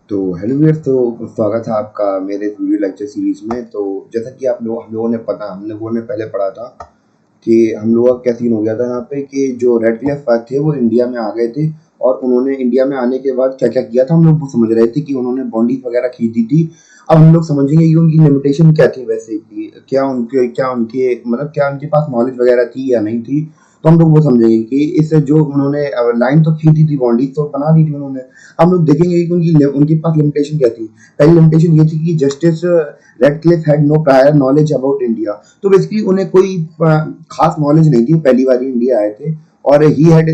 तो hello viewers, तो स्वागत है आपका मेरे इस वीडियो लेक्चर सीरीज में। तो जैसा कि हम लोगों ने हम लोगों ने पहले पढ़ा था कि हम लोगों का क्या सीन हो गया था यहाँ पे कि जो रेडक्लिफ थे वो इंडिया में आ गए थे। और उन्होंने इंडिया में आने के बाद क्या क्या किया था हम लोग वो समझ रहे थे कि उन्होंने बॉन्डीज वगैरह खरीदी थी। अब हम लोग समझेंगे कि उनकी लिमिटेशन क्या थी, वैसे कि क्या उनके मतलब क्या उनके पास नॉलेज वगैरह थी या नहीं थी। तो हम लोग वो समझेंगे कि इस जो उन्होंने लाइन तो खींची थी, बॉन्डीज तो बना दी थी उन्होंने। हम लोग देखेंगे कि उनके पास लिमिटेशन क्या थी। पहली लिमिटेशन ये थी कि Justice Radcliffe had no prior knowledge about India. तो बेसिकली उन्हें कोई खास नॉलेज नहीं थी, पहली बार इंडिया आए थे। और ही हैड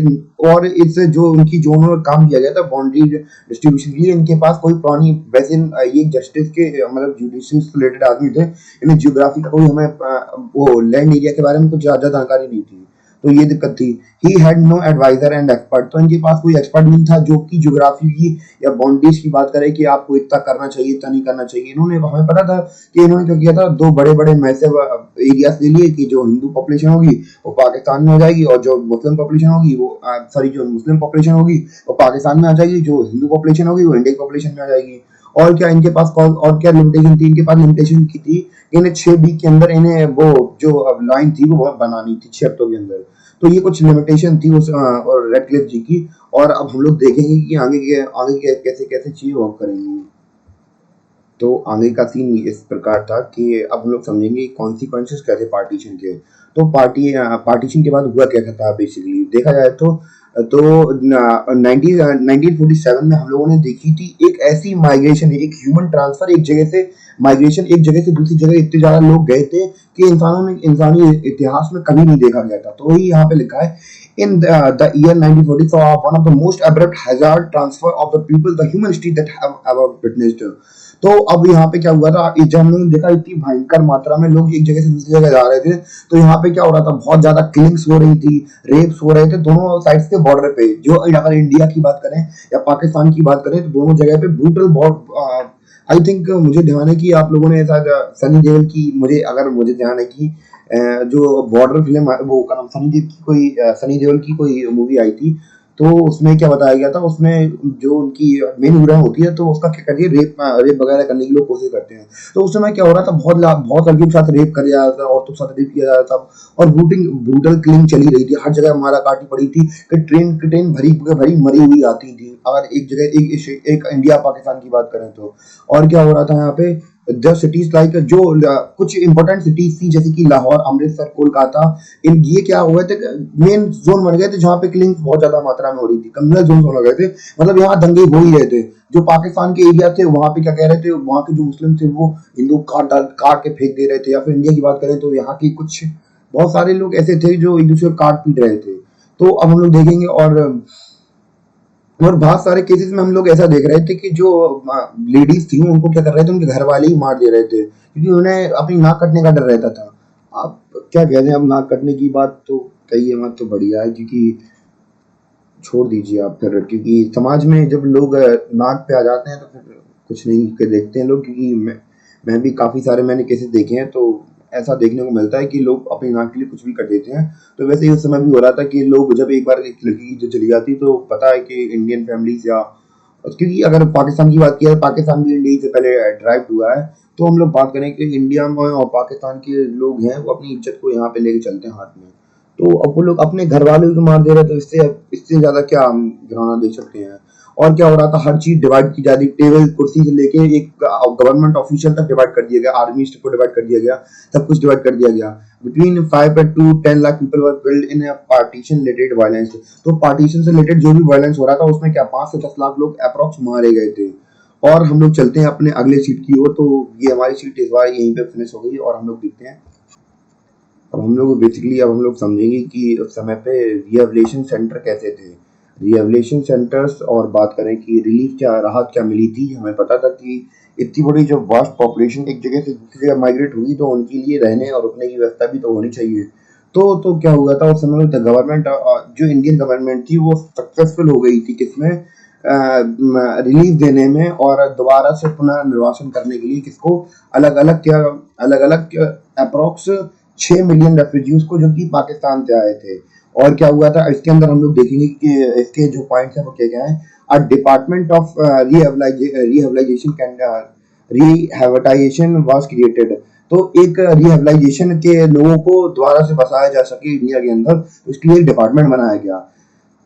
और इस जो उन्होंने काम किया गया था बाउंड्री डिस्ट्रीब्यूशन के लिए, इनके पास कोई पुरानी वैसे ये जस्टिस के मतलब जुडिशरी से रिलेटेड आदमी थे। इन्हें जियोग्राफी का कोई हमें वो लैंड एरिया के बारे में कुछ ज्यादा जानकारी नहीं थी। तो ये दिक्कत थी। He had no advisor and expert. तो इनके पास कोई एक्सपर्ट नहीं था जो कि ज्योग्राफी की या बाउंड्रीज की बात करे कि आपको इतना करना चाहिए, इतना नहीं करना चाहिए। इन्होंने हमें पता था कि इन्होंने क्या किया था, दो बड़े बड़े मैसिव एरियाज ले लिए कि जो हिंदू पॉपुलेशन होगी वो पाकिस्तान में हो जाएगी, और जो मुस्लिम पॉपुलेशन होगी वो सॉरी जो मुस्लिम पॉपुलेशन होगी वो पाकिस्तान में आ जाएगी, जो हिंदू पॉपुलेशन होगी वो इंडिया की पॉपुलेशन में आ जाएगी। और क्या इनके पास और क्या लिमिटेशन थी, इनके पास लिमिटेशन की थी कि इन्हें 6 वीक के अंदर इन्हें वो जो लाइन थी वो बनानी थी 6 हफ्तों के अंदर। तो ये कुछ लिमिटेशन थी उस और रेडक्लिफ जी की। और अब हम लोग देखेंगे कि आगे कैसे कैसे चीजें वर्क करेंगी। तो आगे का सीन इस प्रकार था कि अब हम लोग समझेंगे कॉन्सिक्वेंसेस क्या थे पार्टीशन के। तो पार्टीशन के बाद हुआ क्या था, बेसिकली देखा जाए तो 1947 में हम लोगों ने देखी थी एक ऐसी माइग्रेशन, एक ह्यूमन ट्रांसफर, एक जगह से माइग्रेशन, एक जगह से दूसरी जगह इतने ज्यादा लोग गए थे कि इंसानी इतिहास में कभी नहीं देखा गया था। तो वही यहाँ पे लिखा है, in the year 1940 saw one of the most abrupt hazard transfer of the people, the human history that have ever witnessed। तो अब यहाँ पे क्या हुआ था, जब हमने देखा इतनी भयंकर मात्रा में लोग एक जगह से दूसरी जगह जा रहे थे। तो यहाँ पे क्या हो रहा था, बहुत ज्यादा किलिंग्स हो रही थी, रेप्स हो रहे थे दोनों साइड्स के बॉर्डर पे। जो अगर इंडिया की बात करें या पाकिस्तान की बात करें तो दोनों जगह पे ब्रूटल। आई थिंक मुझे ध्यान है कि आप लोगों ने शायद सनी देओल की, मुझे ध्यान है कि जो बॉर्डर फिल्म वो का नाम सनी देओल की कोई मूवी आई थी। तो उसमें क्या बताया गया था, उसमें जो उनकी मेन हीरोइन होती है तो उसका क्या कहती है, रेप वगैरह करने की लोग कोशिश करते हैं। तो उस समय क्या हो रहा था, बहुत लड़कियों के साथ रेप कर जा रहा था, औरतों के साथ रेप किया जा रहा था। और ब्रूटल किलिंग चली रही थी, हर जगह मारा काटी पड़ी थी कि ट्रेन भरी भरी मरी हुई आती थी। अगर एक जगह एक इंडिया पाकिस्तान की बात करें तो। और क्या हो रहा था यहाँ पे, द सिटीज लाइक जो कुछ इंपॉर्टेंट सिटीज थी जैसे कि लाहौर, अमृतसर, कोलकाता, इन ये क्या हुए थे, मेन जोन बन गए थे जहाँ पे किलिंग बहुत ज्यादा मात्रा में हो रही थी, कम्युनल जोन हो गए थे। मतलब यहाँ दंगे हो ही रहे थे। जो पाकिस्तान के एरिया थे वहां पे क्या कह रहे थे, वहां के जो मुस्लिम थे वो हिंदू काट के फेंक दे रहे थे। या फिर इंडिया की बात करें तो यहाँ की कुछ बहुत सारे लोग ऐसे थे जो एक दूसरे को काट पीट रहे थे। तो अब हम लोग देखेंगे। और बहुत सारे केसेस में हम लोग ऐसा देख रहे थे कि जो लेडीज थी उनको क्या कर रहे थे, उनके घर वाले ही मार दे रहे थे क्योंकि उन्हें अपनी नाक कटने का डर रहता था। आप क्या कहते हैं, अब नाक कटने की बात तो कही है, मत तो बढ़िया है, क्योंकि छोड़ दीजिए आप फिर, क्योंकि समाज में जब लोग नाक पे आ जाते हैं तो फिर कुछ नहीं के देखते हैं लोग। क्योंकि मैं भी काफी सारे मैंने केसेस देखे हैं, तो ऐसा देखने को मिलता है कि लोग अपनी नाक के लिए कुछ भी कर देते हैं। तो वैसे ही उस समय भी हो रहा था कि लोग जब एक बार एक लड़की जो चली जाती तो पता है कि इंडियन फैमिलीज या, क्योंकि अगर पाकिस्तान की बात की जाए, पाकिस्तान भी इंडिया से पहले ड्राइव हुआ है। तो हम लोग बात करें कि इंडिया में और पाकिस्तान के लोग हैं वो अपनी इज्जत को यहाँ पे लेके चलते हैं हाथ में। तो अब वो लोग अपने घर वालों को मार दे रहे, तो इससे इससे ज्यादा क्या हम गिराना दे सकते हैं। और क्या हो रहा था, हर चीज डिवाइड की जा रही, टेबल कुर्सी से लेके एक गवर्नमेंट ऑफिशियल तक डिवाइड कर दिया गया, आर्मी को डिवाइड कर दिया गया, सब कुछ डिवाइड कर दिया गया। Between 5 to 10 lakh people were killed in partition related violence. तो पार्टीशन से रिलेटेड जो भी वायलेंस हो रहा था उसमें क्या 5 से 10 लाख लोग अप्रोक्स मारे गए थे। और हम लोग चलते हैं अपने अगले सीट की ओर। तो ये हमारी सीट इस बार यहीं पे फिनिश हो गई और हम लोग देखते हैं। अब हम लोग समझेंगे कि उस समय पे रिहेबिलिटेशन सेंटर कैसे थे, रिहेबिलिटेशन सेंटर्स। और बात करें कि रिलीफ क्या, राहत क्या मिली थी। हमें पता था कि इतनी बड़ी जो वास्ट पॉपुलेशन एक जगह से दूसरी जगह माइग्रेट हुई तो उनके लिए रहने और रुकने की व्यवस्था भी तो होनी चाहिए। तो क्या हुआ था उस समय, गवर्नमेंट जो इंडियन गवर्नमेंट थी वो सक्सेसफुल हो गई थी किसमें, रिलीफ देने में और दोबारा से पुनः निर्वासन करने के लिए किसको, अलग अलग अप्रोक्स 6 मिलियन रेफ्यूजीज को जो कि पाकिस्तान से आए थे। और क्या हुआ था इसके अंदर हम लोग देखेंगे कि इसके जो पॉइंट्स हैं वो क्या क्या है। a department of rehabilitation was created। तो एक रिहेबिलाइजेशन के लोगों को दोबारा से बसाया जा सके इंडिया के अंदर, उसके लिए एक डिपार्टमेंट बनाया गया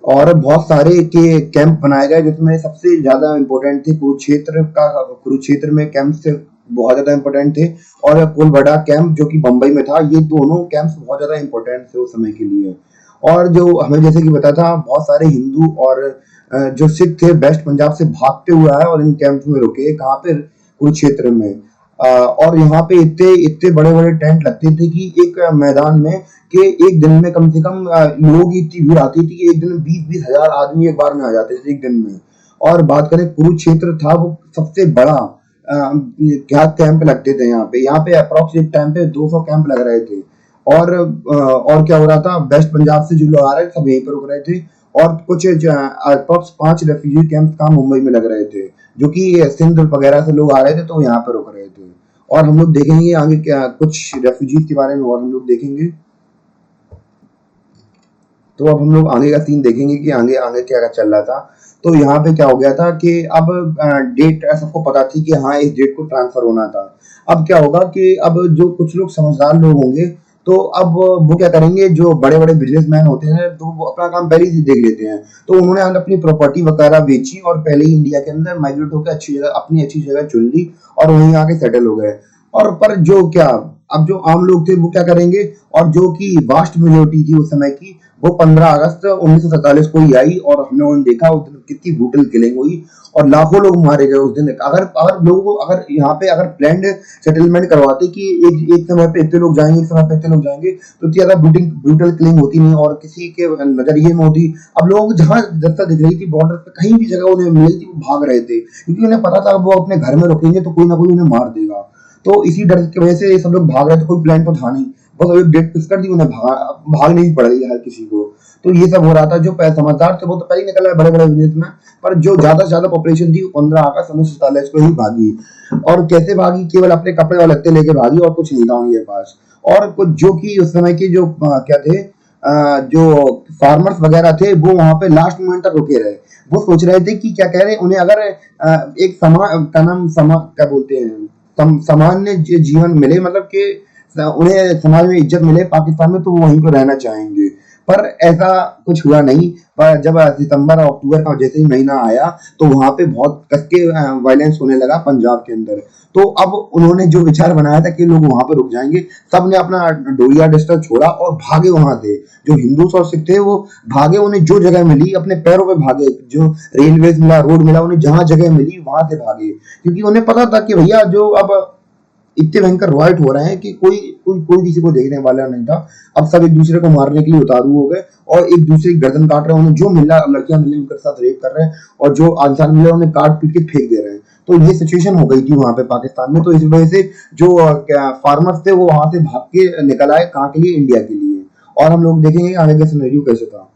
और बहुत सारे के कैंप बनाए गए, जिसमें सबसे ज्यादा इम्पोर्टेंट थे कुरुक्षेत्र का। कुरुक्षेत्र में कैंप से बहुत ज्यादा इम्पोर्टेंट थे, और कोलबड़ा कैंप जो कि बम्बई में था। ये दोनों कैंप्स बहुत ज्यादा इम्पोर्टेंट थे उस समय के लिए। और जो हमें जैसे कि पता था, बहुत सारे हिंदू और जो सिख थे वेस्ट पंजाब से भागते हुए आए और इन कैंप्स में रुके, कहाँ पे, कुरुक्षेत्र में। और यहाँ पे इतने इतने बड़े बड़े टेंट लगते थे कि एक मैदान में कि एक दिन में कम से कम लोगों की इतनी भीड़ आती थी कि एक दिन में 20-20 हजार आदमी एक बार में आ जाते थे एक दिन में। और बात करें, कुरुक्षेत्र था वो सबसे बड़ा क्या कैंप लगते थे यहाँ पे अप्रोक्स एक टाइम पे 200 कैंप लग रहे थे। और क्या हो रहा था, वेस्ट पंजाब से जो लोग आ रहे थे सब यहीं पर रुक रहे थे, और कुछ अप्रोक्स 5 रेफ्यूजी कैंप का मुंबई में लग रहे थे, जो कि सिंध वगैरह से लोग आ रहे थे तो यहाँ पर रुक रहे थे। और हम लोग देखेंगे आगे क्या कुछ रेफ्यूजीज के बारे में, और हम लोग देखेंगे। तो अब हम लोग आगे का सीन देखेंगे कि आगे आगे क्या क्या चल रहा था। तो यहाँ पे क्या हो गया था कि अब डेट सबको पता थी कि हाँ इस डेट को ट्रांसफर होना था। अब क्या होगा कि अब जो कुछ लोग समझदार लोग होंगे, तो अब वो क्या करेंगे, जो बड़े बड़े बिजनेसमैन होते हैं तो वो अपना काम पहले ही देख लेते हैं। तो उन्होंने अपनी प्रॉपर्टी वगैरह बेची और पहले ही इंडिया के अंदर माइग्रेट होकर अपनी अच्छी जगह चुन ली और वहीं आके सेटल हो गए। और पर जो क्या, अब जो आम लोग थे वो क्या करेंगे, और जो कि वास्ट मेजोरिटी थी उस समय की, वो 15 अगस्त 1947 को ही आई। और हमने उन्हें देखा उस दिन कितनी ब्रूटल किलिंग हुई और लाखों लोग मारे गए उस दिन। अगर अगर लोगों को अगर यहाँ पे अगर प्लान्ड सेटलमेंट करवाते कि एक समय पे इतने लोग जाएंगे, एक समय पे इतने लोग जाएंगे, तो इतनी ज्यादा ब्रूटल किलिंग होती नहीं और किसी के नजरिए में होती। अब लोग जहाँ जनता दिख रही थी बॉर्डर पे, कहीं भी जगह उन्हें मिली थी वो भाग रहे थे, क्योंकि उन्हें पता था वो अपने घर में रुकेंगे तो कोई ना कोई उन्हें मार देगा। तो इसी डर की वजह से सब लोग भाग रहे थे, कोई प्लान तो था नहीं, बस एक डेट फिक्स कर दी, उन्हें भागने ही पड़ रही है हर किसी को। तो ये सब हो रहा था। जो समझदार थे वो तो पहले निकल रहे बड़े बड़े बिजनेस में, पर जो ज्यादा से ज्यादा पॉपुलेशन थी 15 अगस्त 1947 को ही भागी। और कैसे भागी, केवल अपने कपड़े और लत्ते लेके भागी और कुछ नहीं था उनके पास। और कुछ जो कि उस समय के जो क्या थे, जो फार्मर्स वगैरह थे वो वहां पे लास्ट मोमेंट तक रुके रहे। वो सोच रहे थे कि क्या कह रहे, उन्हें अगर एक क्या बोलते हैं, सामान्य जीवन मिले, मतलब कि उन्हें समाज में इज्जत मिले पाकिस्तान में, तो वो वहीं पर रहना चाहेंगे। पर ऐसा कुछ हुआ नहीं। पर जब सितंबर और अक्टूबर का जैसे ही महीना आया, तो वहां पे बहुत कस के वायलेंस होने लगा पंजाब के अंदर। तो अब उन्होंने जो विचार बनाया था कि लोग वहां पर रुक जाएंगे, सब ने अपना डोरिया डस्टर छोड़ा और भागे वहां से। जो हिंदू और सिख थे वो भागे, उन्हें जो जगह मिली अपने पैरों पे भागे, जो रेलवे मिला, रोड मिला, उन्हें जहां जगह मिली वहां से भागे, क्योंकि उन्हें पता था कि भैया जो अब इतने भयंकर रॉयट हो रहे हैं कि कोई किसी को देखने वाला नहीं था। अब सब एक दूसरे को मारने के लिए उतारू हो गए और एक दूसरे की गर्दन काट रहे हैं, उन्हें जो मिल रहा, लड़कियां मिली उनके साथ रेप कर रहे हैं, और जो इंसान मिले उन्हें काट पीट के फेंक दे रहे हैं। तो ये सिचुएशन हो गई थी वहां पे पाकिस्तान में। तो इस वजह से जो फार्मर्स थे वो वहां से भाग के निकल आए, कहाँ के लिए, इंडिया के लिए। और हम लोग देखेंगे आगे का सिनेरियो कैसे था।